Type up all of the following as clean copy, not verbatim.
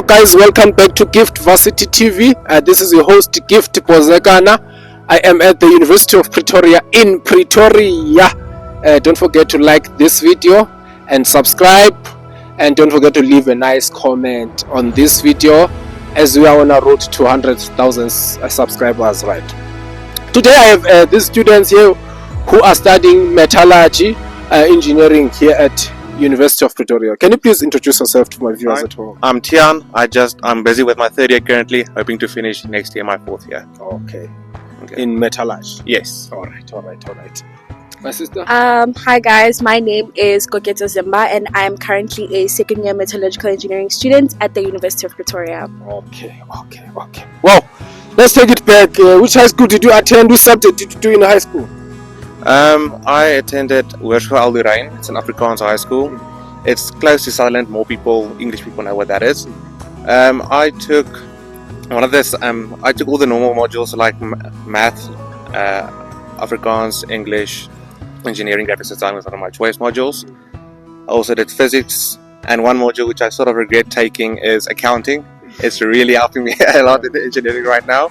Hello guys, welcome back to Gift Varsity TV. This is your host Gift Bozekana. I am at the University of Pretoria in Pretoria. Don't forget to like this video and subscribe, and don't forget to leave a nice comment on this video as we are on a road to 100,000 subscribers, right? Today I have these students here who are studying metallurgy engineering here at University of Pretoria. Can you please introduce yourself to my viewers at home? I'm Tian. I'm busy with my third year currently, hoping to finish next year my fourth year. Okay. In metallurgy? Yes. All right. My sister? Hi guys, my name is Goketo Zimba and I'm currently a second year metallurgical engineering student at the University of Pretoria. Okay. Well, let's take it back. Which high school did you attend? Which subject did you do in high school? I attended Hoërskool Al Dorein. It's an Afrikaans high school. It's close to Southern. More people, English people, know what that is. I took one of this. I took all the normal modules like math, Afrikaans, English, engineering, graphics design was one of my choice modules. I also did physics, and one module which I sort of regret taking is accounting. It's really helping me a lot in engineering right now.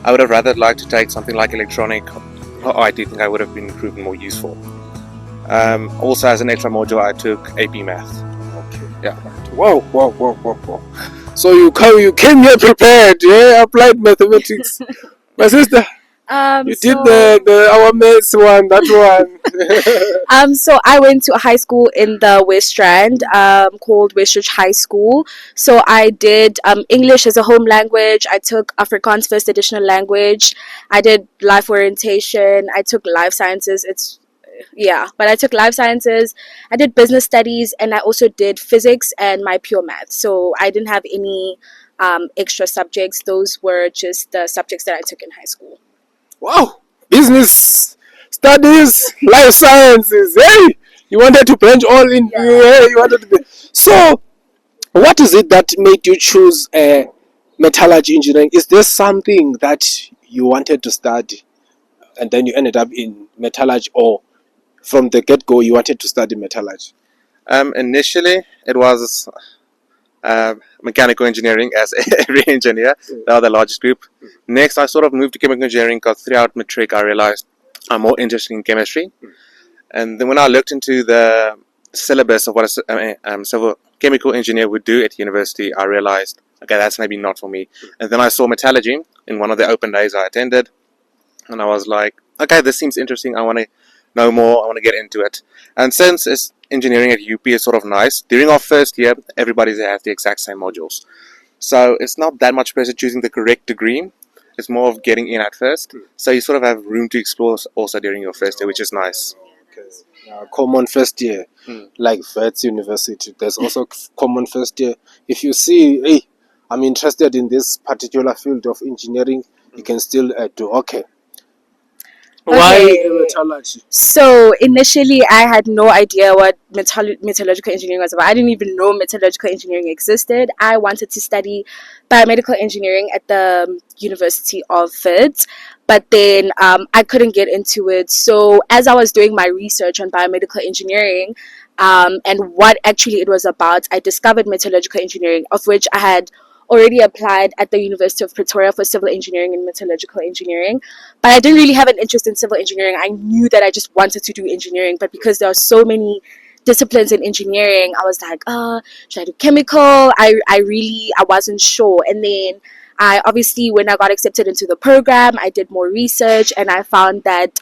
I would have rather liked to take something like electronic. I do think I would have been proven more useful. Also, as an extra module, I took AP Math. Okay. Yeah. Whoa. So you came here prepared, yeah? Applied mathematics. My sister, you did the our maths one, that one. So I went to a high school in the West Strand, called Westridge High School. So I did English as a home language. I took Afrikaans first additional language. I did life orientation. I took life sciences. But I took life sciences. I did business studies, and I also did physics and my pure math. So I didn't have any extra subjects. Those were just the subjects that I took in high school. Wow, business studies, life sciences. Hey, you wanted to branch all in. Yeah, you wanted to be. So, what is it that made you choose metallurgy engineering? Is there something that you wanted to study, and then you ended up in metallurgy, or from the get-go you wanted to study metallurgy? Initially, it was mechanical engineering, as every engineer. They are the largest group. Next, I sort of moved to chemical engineering because throughout matric I realized I'm more interested in chemistry. And then when I looked into the syllabus of what a civil chemical engineer would do at university, I realized, okay, that's maybe not for me. And then I saw metallurgy in one of the open days I attended, and I was like, okay, this seems interesting. I want to know more. I want to get into it. And since it's engineering at UP is sort of nice, during our first year, everybody has the exact same modules. So it's not that much pressure choosing the correct degree. It's more of getting in at first. So you sort of have room to explore also during your first year, which is nice. Okay. Common first year, like Vets University. There's also common first year. If you see, hey, I'm interested in this particular field of engineering, you can still do. Okay. Why metallurgy? So initially I had no idea what metallurgical engineering was about. I didn't even know metallurgical engineering existed. I wanted to study biomedical engineering at the University of Wits, but then I couldn't get into it. So as I was doing my research on biomedical engineering and what actually it was about, I discovered metallurgical engineering, of which I had already applied at the University of Pretoria for civil engineering and metallurgical engineering, but I didn't really have an interest in civil engineering. I knew that I just wanted to do engineering, but because there are so many disciplines in engineering, I was like, should I do chemical? I wasn't sure. And then I obviously, when I got accepted into the program, I did more research, and I found that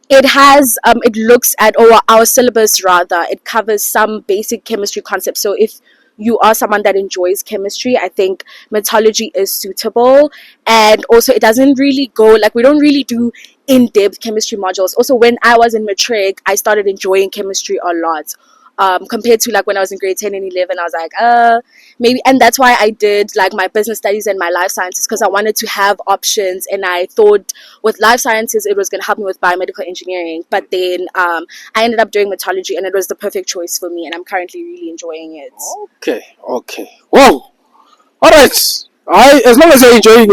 it looks at, or our syllabus rather, it covers some basic chemistry concepts. So if you are someone that enjoys chemistry, I think metallurgy is suitable. And also it doesn't really go, like, we don't really do in-depth chemistry modules. Also, when I was in matric, I started enjoying chemistry a lot. Compared to like when I was in grade 10 and 11, I was like, maybe, and that's why I did like my business studies and my life sciences, because I wanted to have options, and I thought with life sciences it was going to help me with biomedical engineering. But then I ended up doing metallurgy, and it was the perfect choice for me, and I'm currently really enjoying it. Okay. Whoa. All right. As long as you're enjoying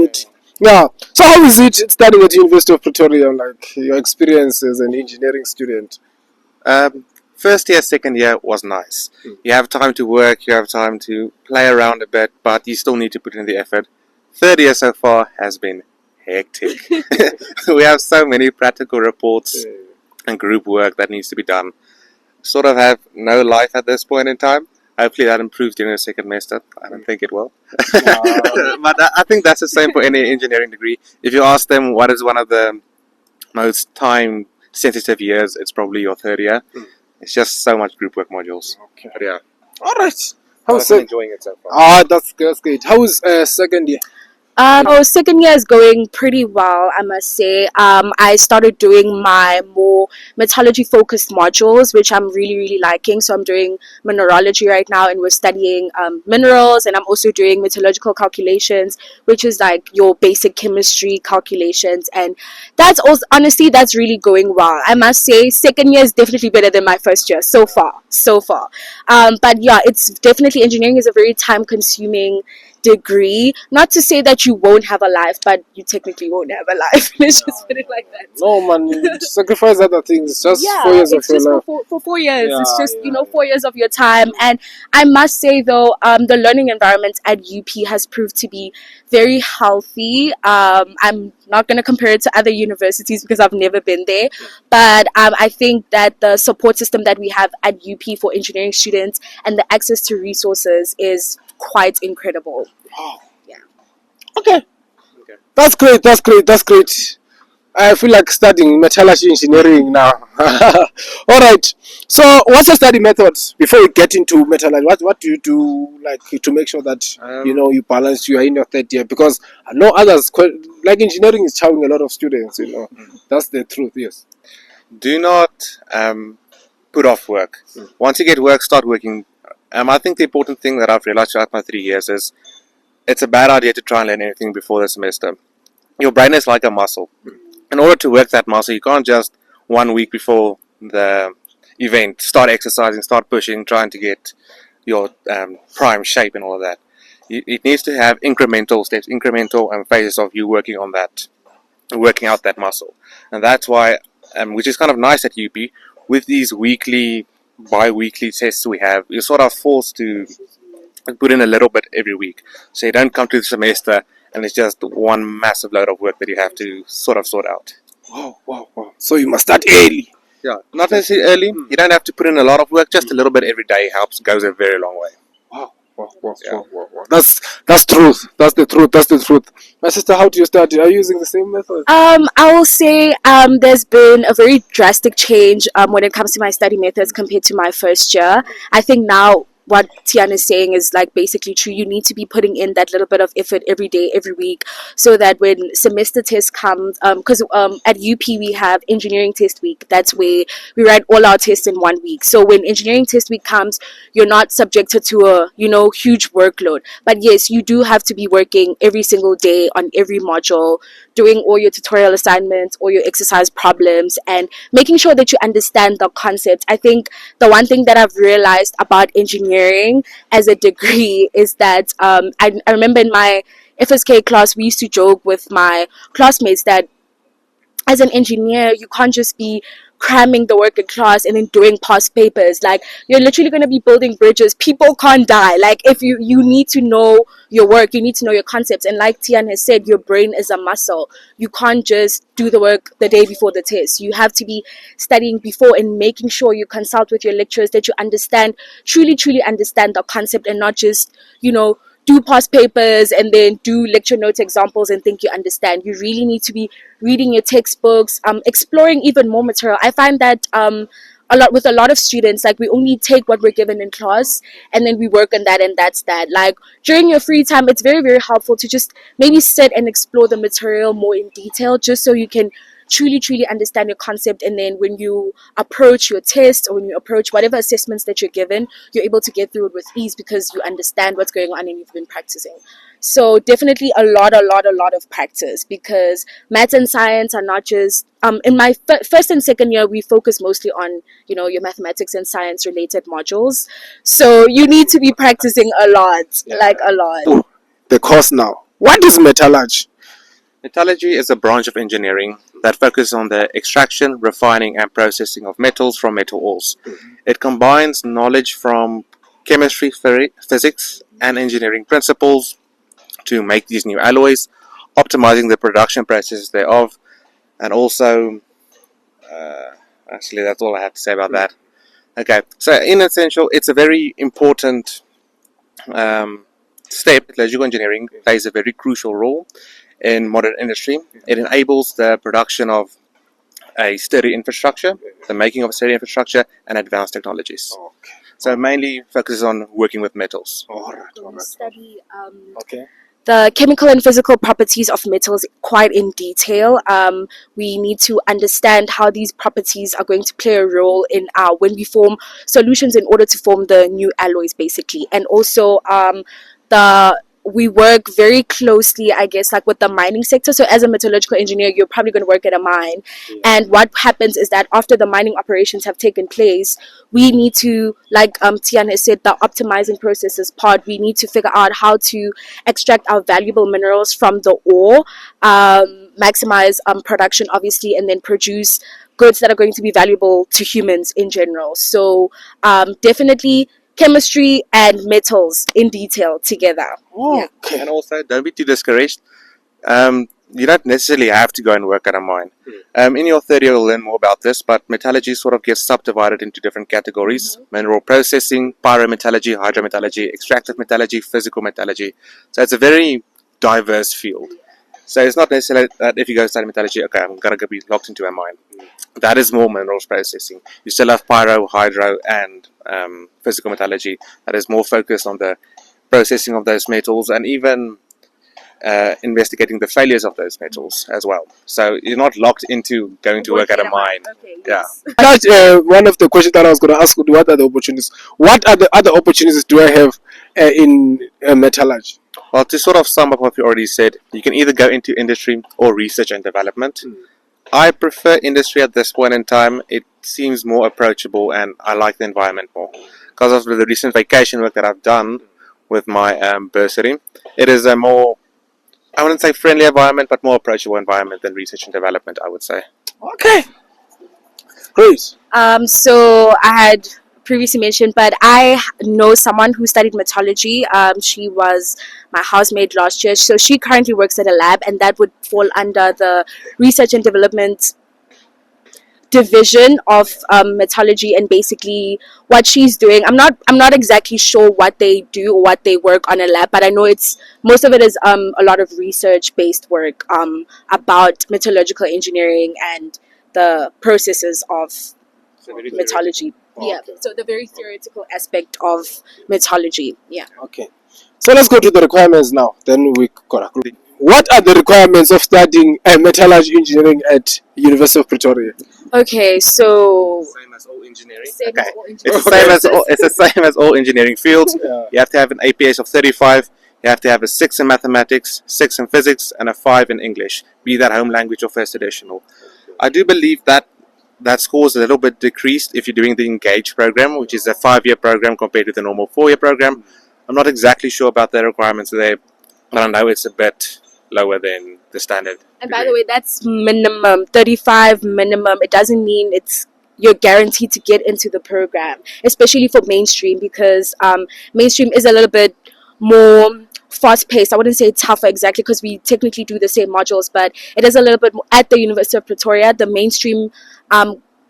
it. Yeah. So how is it studying at the University of Pretoria? Like your experience as an engineering student? First year, second year was nice. You have time to work, you have time to play around a bit, but you still need to put in the effort. Third year so far has been hectic. We have so many practical reports and group work that needs to be done. Sort of have no life at this point in time. Hopefully that improves during the second semester. I don't think it will. But I think that's the same for any engineering degree. If you ask them what is one of the most time sensitive years, it's probably your third year. It's just so much group work modules. Okay. But yeah, All right. I'm enjoying it so far. That's great. How is second year? Second year is going pretty well, I must say. I started doing my more metallurgy focused modules, which I'm really, really liking. So I'm doing mineralogy right now, and we're studying minerals, and I'm also doing metallurgical calculations, which is like your basic chemistry calculations. And that's also, honestly, that's really going well. I must say, second year is definitely better than my first year so far. But yeah, it's definitely, engineering is a very time consuming degree. Not to say that you won't have a life, but you technically won't have a life. Let's just put it like that. No, man, you sacrifice other things. Just Yeah, 4 years of it's your just life. for 4 years. It's Yeah, just 4 years of your time. And I must say though, the learning environment at UP has proved to be very healthy. I'm not going to compare it to other universities because I've never been there, but I think that the support system that we have at UP for engineering students and the access to resources is quite incredible. Okay. That's great. I feel like studying metallurgy engineering now. All right. So, what's your study methods before we get into metallurgy? What do you do, like, to make sure that you balance? You are in your third year, because I know others like engineering is chowing a lot of students. That's the truth. Yes. Do not put off work. Once you get work, start working. I think the important thing that I've realized throughout my 3 years is it's a bad idea to try and learn anything before the semester. Your brain is like a muscle. In order to work that muscle, you can't just 1 week before the event start exercising, start pushing, trying to get your prime shape and all of that. It needs to have incremental steps, incremental phases of you working on that, working out that muscle. And that's why, which is kind of nice at UP, with these weekly, bi-weekly tests we have, you're sort of forced to put in a little bit every week. So you don't come to the semester and it's just one massive load of work that you have to sort out. Wow. So you must start early. Yeah, not necessarily early. You don't have to put in a lot of work. Just a little bit every day goes a very long way. Wow. That's truth. That's the truth. My sister, how do you study? Are you using the same method? I will say there's been a very drastic change when it comes to my study methods compared to my first year. I think now what Tian is saying is like basically true. You need to be putting in that little bit of effort every day, every week, so that when semester test comes, because at UP we have engineering test week. That's where we write all our tests in 1 week. So when engineering test week comes, you're not subjected to a huge workload. But yes, you do have to be working every single day on every module, doing all your tutorial assignments, all your exercise problems, and making sure that you understand the concept. I think the one thing that I've realized about engineering as a degree is that I remember in my FSK class we used to joke with my classmates that as an engineer you can't just be cramming the work in class and then doing past papers. Like, you're literally going to be building bridges. People can't die. Like, if you need to know your work, you need to know your concepts. And like Tian has said, your brain is a muscle. You can't just do the work the day before the test. You have to be studying before and making sure you consult with your lecturers, that you understand, truly understand the concept, and not just do past papers and then do lecture notes examples and think you understand. You really need to be reading your textbooks, exploring even more material. I find that a lot of students, like, we only take what we're given in class and then we work on that, and that's that. Like, during your free time, it's very, very helpful to just maybe sit and explore the material more in detail, just so you can truly understand your concept. And then when you approach your test, or when you approach whatever assessments that you're given, you're able to get through it with ease because you understand what's going on and you've been practicing. So definitely a lot of practice, because maths and science are not just in my first and second year we focus mostly on your mathematics and science related modules, so you need to be practicing a lot. Like, a lot. The course now. What is metallurgy? Metallurgy is a branch of engineering that focuses on the extraction, refining, and processing of metals from metal ores. It combines knowledge from chemistry, physics, and engineering principles to make these new alloys, optimizing the production processes thereof, and also, actually, that's all I have to say about that. Okay, so in essential, it's a very important step. Metallurgical engineering plays a very crucial role in modern industry. It enables the production of a sturdy infrastructure, the making of a sturdy infrastructure, and advanced technologies. Okay. So it mainly focuses on working with metals. All right. We study Okay. the chemical and physical properties of metals quite in detail. We need to understand how these properties are going to play a role in when we form solutions in order to form the new alloys, basically. And also, we work very closely, I guess, like with the mining sector. So as a metallurgical engineer, you're probably going to work at a mine. Yeah. And what happens is that after the mining operations have taken place, we need to, like Tian has said, the optimizing processes part, we need to figure out how to extract our valuable minerals from the ore, maximize production, obviously, and then produce goods that are going to be valuable to humans in general. So definitely chemistry and metals in detail together. Okay. And also, don't be too discouraged. You don't necessarily have to go and work at a mine. In your third year, you'll learn more about this, but metallurgy sort of gets subdivided into different categories: mineral processing, pyrometallurgy, hydrometallurgy, extractive metallurgy, physical metallurgy. So it's a very diverse field. So it's not necessarily that if you go study metallurgy, okay, I'm going to be locked into a mine. That is more minerals processing. You still have pyro, hydro, and physical metallurgy that is more focused on the processing of those metals and even investigating the failures of those metals as well. So you're not locked into going to work at a mine. Okay, Yeah. yes. One of the questions that I was going to ask, what are the opportunities? What are the other opportunities do I have in metallurgy? Well, to sort of sum up what we already said, you can either go into industry or research and development. I prefer industry at this point in time. It seems more approachable and I like the environment more. Because of the recent vacation work that I've done with my bursary, it is a more, I wouldn't say friendly environment, but more approachable environment than research and development, I would say. Okay. Great. So I had previously mentioned, but I know someone who studied metallurgy. She was my housemate last year. So she currently works at a lab, and that would fall under the research and development division of metallurgy. And basically what she's doing, I'm not exactly sure what they do or what they work on a lab, but I know it's most of it is a lot of research based work about metallurgical engineering and the processes of metallurgy. Yeah, so the very theoretical aspect of metallurgy. Yeah. Okay. So let's go to the requirements now. Then we gonna. What are the requirements of studying metallurgy engineering at University of Pretoria? Okay, so Same as all engineering. same as all It's engineering. the same as all. It's the same as all engineering fields. Yeah. You have to have an APS of 35. You have to have a 6 in mathematics, 6 in physics, and a 5 in English, be that home language or first additional. I do believe that score is a little bit decreased if you're doing the Engage program, which is a 5-year program compared to the normal 4-year program. I'm not exactly sure about the requirements there, but I know it's a bit lower than the standard. And by the way, that's minimum 35 minimum. It doesn't mean you're guaranteed to get into the program, especially for mainstream, because mainstream is a little bit more fast paced. I wouldn't say tougher exactly because we technically do the same modules, but it is a little bit more, at the University of Pretoria, the mainstream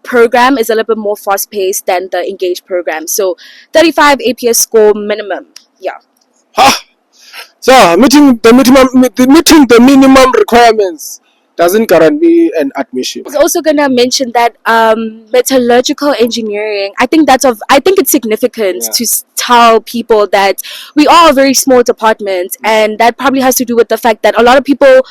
program is a little bit more fast paced than the Engage program. So 35 APS score minimum. Yeah. So meeting the minimum requirements doesn't guarantee an admission. I was also gonna mention that metallurgical engineering, I think it's significant to tell people that we are a very small department, and that probably has to do with the fact that a lot of people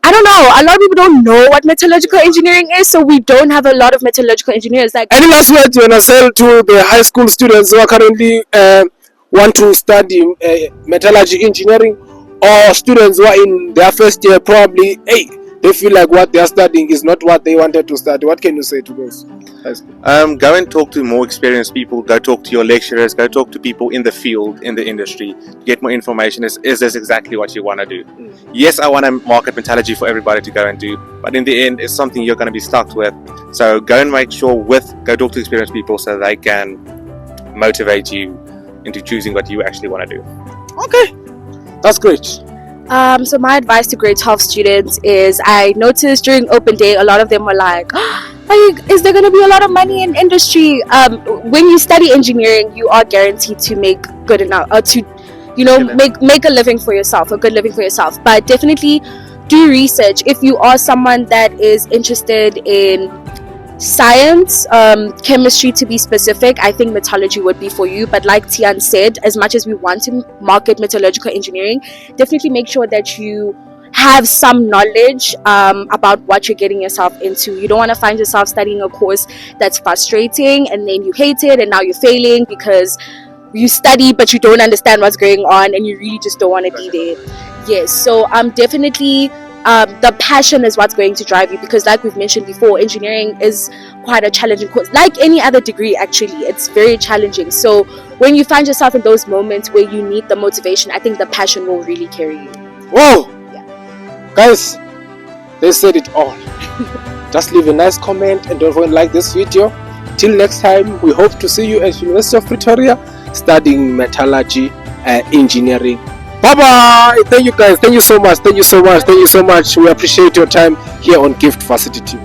don't know what metallurgical engineering is, so we don't have a lot of metallurgical engineers. Like, Any last words you wanna say to the high school students who are currently want to study metallurgy engineering, or students who are in their first year, probably, hey, they feel like what they are studying is not what they wanted to study. What can you say to those? Go and talk to more experienced people. Go talk to your lecturers. Go talk to people in the field, in the industry, to get more information. Is this exactly what you want to do? Yes, I want to market metallurgy for everybody to go and do, but in the end, it's something you're going to be stuck with. So go and make sure go talk to experienced people so they can motivate you into choosing what you actually want to do. Okay, that's great. So my advice to grade 12 students is, I noticed during open day, a lot of them were like, is there going to be a lot of money in industry? When you study engineering, you are guaranteed to make good enough, or to, make a living for yourself, a good living for yourself. But definitely do research. If you are someone that is interested in science, chemistry to be specific, I think metallurgy would be for you. But like Tian said, as much as we want to market metallurgical engineering, definitely make sure that you have some knowledge about what you're getting yourself into. You don't want to find yourself studying a course that's frustrating and then you hate it and now you're failing because you study but you don't understand what's going on and you really just don't want to be there. Yes, so definitely the passion is what's going to drive you, because like we've mentioned before, engineering is quite a challenging course. Like any other degree, actually, it's very challenging. So when you find yourself in those moments where you need the motivation, I think the passion will really carry you. Whoa! Yeah. Guys, they said it all. Just leave a nice comment and don't forget to like this video. Till next time, we hope to see you at University of Pretoria studying metallurgy engineering. Bye bye. Thank you guys. Thank you so much. Thank you so much. Thank you so much. We appreciate your time here on Gift Varsity TV.